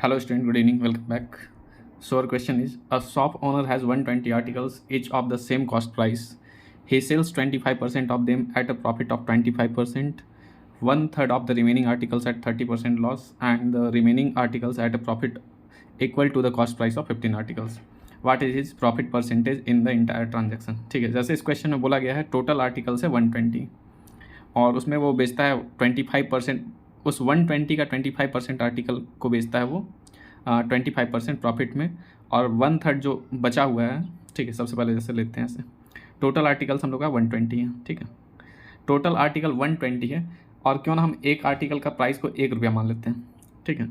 Hello student, good evening, welcome back. So our question is, a shop owner has 120 articles, each of the same cost price. He sells 25% of them at a profit of 25%, one third of the remaining articles at 30% loss, and the remaining articles at a profit equal to the cost price of 15 articles. What is his profit percentage in the entire transaction? ठीक है, जैसे इस question में बोला गया है total articles है 120 और उसमें वो बेचता है 25%, उस 120 का 25% आर्टिकल को बेचता है वो 25% प्रॉफिट में, और वन थर्ड जो बचा हुआ है, ठीक है, सबसे पहले जैसे लेते हैं ऐसे टोटल आर्टिकल्स हम लोग का 120 है, ठीक है, टोटल आर्टिकल 120 है, और क्यों ना हम एक आर्टिकल का प्राइस को ₹1 मान लेते हैं, ठीक है,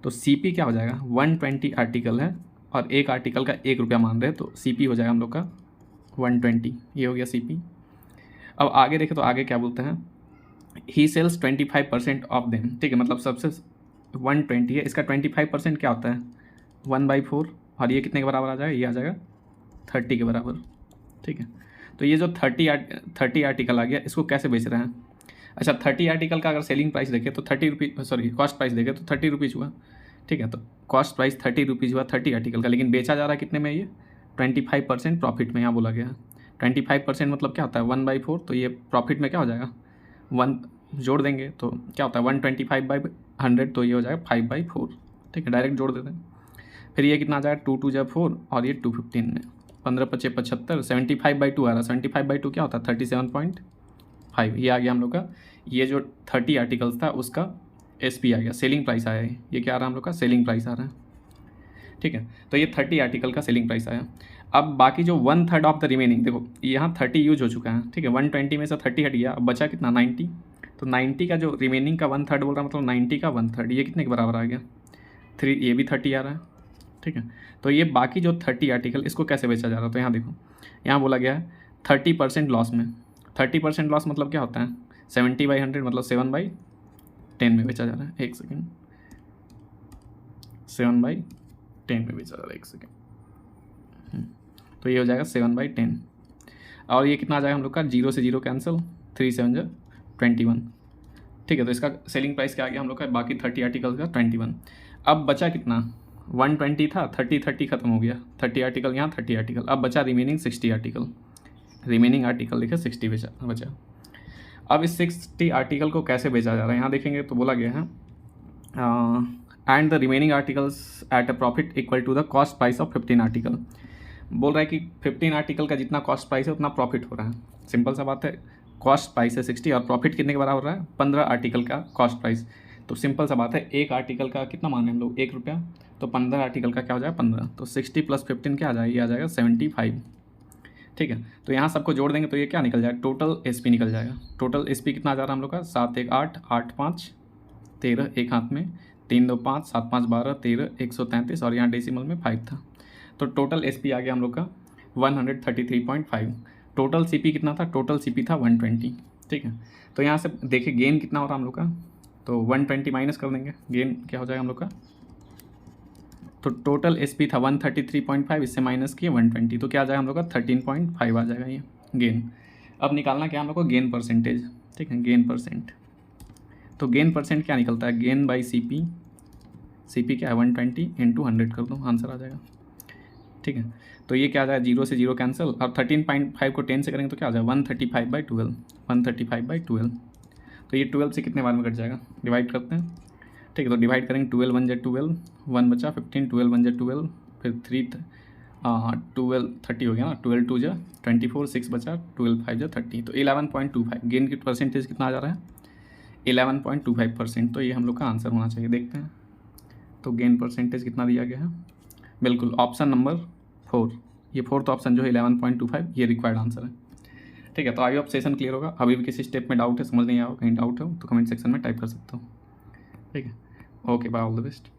तो CP क्या हो जाएगा, 120 आर्टिकल है और एक आर्टिकल का ₹1 मान रहे हैं, तो CP हो जाएगा हम लोग का 120, ये हो गया CP। अब आगे देखें तो आगे क्या बोलते हैं, ही सेल्स 25% ऑफ देम, ठीक है, मतलब सबसे 120 है, इसका 25% क्या होता है 1/4, और ये कितने के बराबर आ जाएगा, ये आ जाएगा 30 के बराबर, ठीक है। तो ये जो 30 आर्टिकल आ गया, इसको कैसे बेच रहे हैं, अच्छा 30 आर्टिकल का अगर सेलिंग प्राइस देखें तो कॉस्ट प्राइस देखें तो ₹30 हुआ, ठीक है, तो कॉस्ट प्राइस ₹30 हुआ 30 आर्टिकल का, लेकिन बेचा जा रहा है कितने में, ये 25% प्रॉफिट में यहाँ बोला गया है। 25% मतलब क्या होता है 1/4, तो ये प्रॉफिट में क्या हो जाएगा 1 जोड़ देंगे तो क्या होता है 125/100, तो ये हो जाएगा 5/4, ठीक है, डायरेक्ट जोड़ देते हैं। फिर ये कितना आ जाएगा 2 2 = 4 और ये 215 में 15 5 75, 75/2 आ रहा है, 75/2 क्या होता है 37.5, ये आ गया हम लोग का, ये जो 30 आर्टिकल्स था उसका SP आ गया, सेलिंग प्राइस आया है, ये क्या आ रहा है हम लोग का सेलिंग प्राइस आ रहा है, ठीक है, तो ये 30 आर्टिकल का सेलिंग प्राइस आया। अब बाकी जो one third of the remaining, देखो यहाँ 30 यूज हो चुका है, ठीक है, 120 में से 30 हट गया, अब बचा कितना 90, तो 90 का जो रिमेनिंग का वन थर्ड बोल रहा है, मतलब 90 का वन थर्ड, ये कितने के बराबर आ गया 3, ये भी 30 आ रहा है, ठीक है। तो ये बाकी जो 30 आर्टिकल, इसको कैसे बेचा जा रहा है, तो यहाँ देखो, यहाँ बोला गया है 30% लॉस में, 30% लॉस मतलब क्या होता है 70/100, मतलब 7/10 में बेचा जा रहा है, एक सेकेंड, 7/10 में बेचा जा रहा है, एक सेकेंड, तो ये हो जाएगा 7/10, और ये कितना आ जाएगा हम लोग का, 0 से 0 कैंसिल, 3 7 = 21, ठीक है, तो इसका सेलिंग प्राइस क्या आ गया हम लोग का, बाकी 30 आर्टिकल का 21। अब बचा कितना 120 था, 30 खत्म हो गया, 30 आर्टिकल यहाँ 30 आर्टिकल, अब बचा रिमेनिंग 60 आर्टिकल, रिमेनिंग आर्टिकल देखिए 60 बचा। अब इस 60 आर्टिकल को कैसे बेचा जा रहा है, यहाँ देखेंगे तो बोला गया है and the remaining articles at a profit equal to the cost price of 15 article, बोल रहा है कि 15 आर्टिकल का जितना कॉस्ट प्राइस है उतना प्रॉफिट हो रहा है, सिंपल सा बात है, कॉस्ट प्राइस है 60 और प्रॉफिट कितने के बराबर हो रहा है 15 आर्टिकल का कॉस्ट प्राइस, तो सिंपल सा बात है, एक आर्टिकल का कितना माने हम लोग ₹1, तो 15 आर्टिकल का क्या हो जाएगा 15, तो 60 + 15 क्या आ जाएगा, ये आ जाएगा 75, ठीक है। तो यहाँ सबको जोड़ देंगे तो ये क्या निकल जाएगा, टोटल SP निकल जाएगा, टोटल SP कितना आ जा रहा है हम लोग का 7 1 8 8 5 13, एक हाथ में 3 2 5 7 5 12 13 133, और यहाँ डेसिमल में 5 था, तो टोटल SP आ गया हम लोग का 133.5, टोटल CP कितना था, टोटल CP था 120, ठीक है। तो यहाँ से देखिए गेन कितना हो रहा है हम लोग का, तो 120 माइनस कर देंगे, गेन क्या हो जाएगा हम लोग का, तो टोटल SP था 133.5, इससे माइनस किए 120, तो क्या आ जाएगा हम लोग का 13.5 आ जाएगा ये गेन। अब निकालना क्या हम लोग को, गेन परसेंटेज, ठीक है, गेन परसेंट, तो गेन परसेंट क्या निकलता है, गेन बाई CP क्या है 120 × 100 कर दो, आंसर आ जाएगा, ठीक है। तो ये क्या आ जाएगा 0 से 0 कैंसिल, और 13.5 को 10 से करेंगे तो क्या आ जाएगा 135/12, 135/12, तो ये 12 से कितने बार में कट जाएगा, डिवाइड करते हैं, ठीक है, तो डिवाइड करेंगे 12 1 = 12, 1 बचा 15, 12 1 = 12, फिर 3 12 30 हो गया ना, 12 2 = 24, 6 बचा, 12 5 = 30, तो 11.25, गेन की परसेंटेज कितना आ जा रहा है 11.25%, तो ये हम लोग का आंसर होना चाहिए, देखते हैं तो गेन परसेंटेज कितना दिया गया है, बिल्कुल ऑप्शन नंबर 4, ये फोर्थ ऑप्शन जो है 11.25, ये रिक्वायर्ड आंसर है, ठीक है। तो आई होप सेशन क्लियर होगा, अभी भी किसी स्टेप में डाउट है, समझ नहीं आया हो, कहीं डाउट हो तो कमेंट सेक्शन में टाइप कर सकते हो, ठीक है, okay bye, all the best.